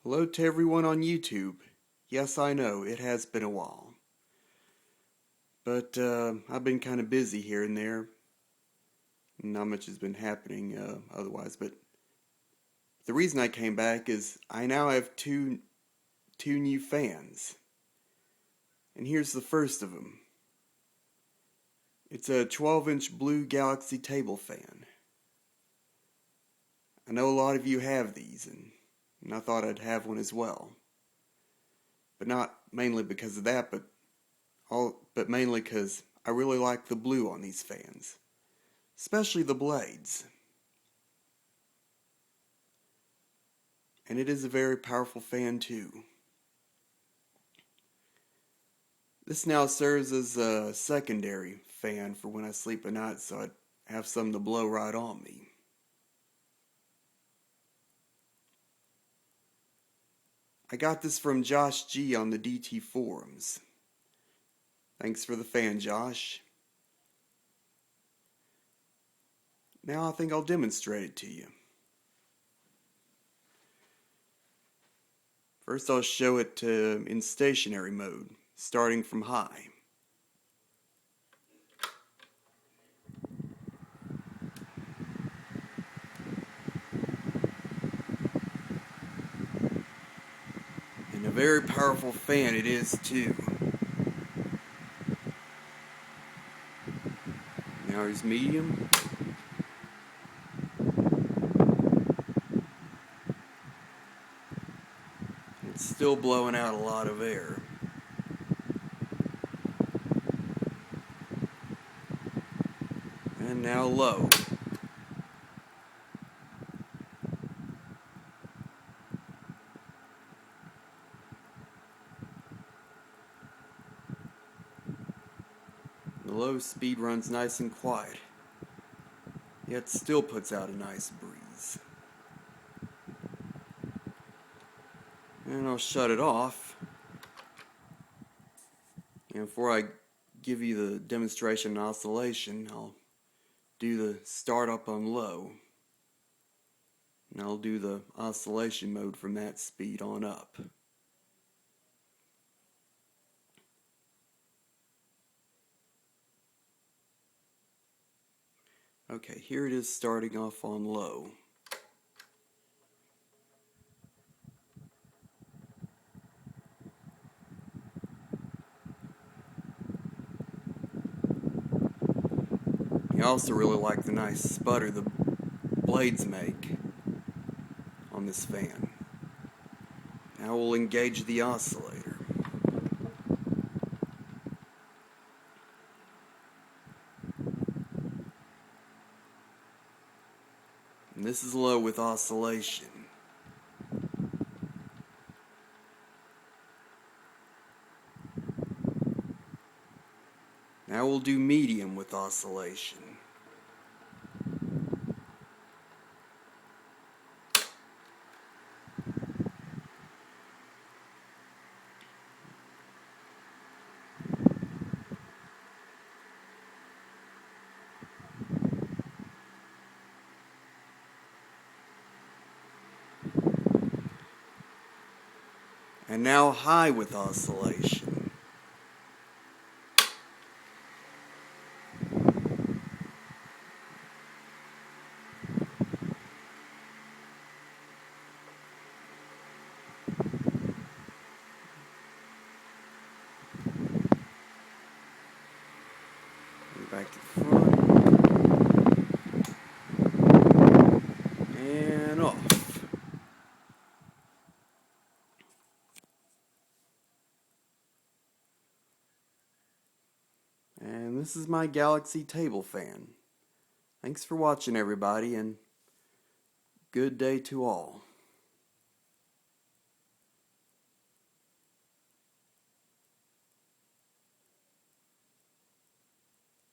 Hello to everyone on YouTube. Yes, I know, it has been a while. But I've been kind of busy here and there. Not much has been happening otherwise, but the reason I came back is I now have two new fans. And here's the first of them. It's a 12-inch Blue Galaxy table fan. I know a lot of you have these, and I thought I'd have one as well. But not mainly because of that, but mainly because I really like the blue on these fans, especially the blades. And it is a very powerful fan too. This now serves as a secondary fan for when I sleep at night, so I'd have some to blow right on me. I got this from Josh G on the DT forums. Thanks for the fan, Josh. Now I think I'll demonstrate it to you. First I'll show it in stationary mode, starting from high. And a very powerful fan it is too. Now here's medium. It's still blowing out a lot of air. And now low. The low speed runs nice and quiet, yet still puts out a nice breeze. And I'll shut it off. And before I give you the demonstration and oscillation, I'll do the startup on low. And I'll do the oscillation mode from that speed on up. Okay, here it is starting off on low. I also really like the nice sputter the blades make on this fan. Now we'll engage the oscillator. And this is low with oscillation. Now we'll do medium with oscillation. And now high with oscillation. Back to the front. And off. And this is my Galaxy table fan. Thanks for watching, everybody, and good day to all.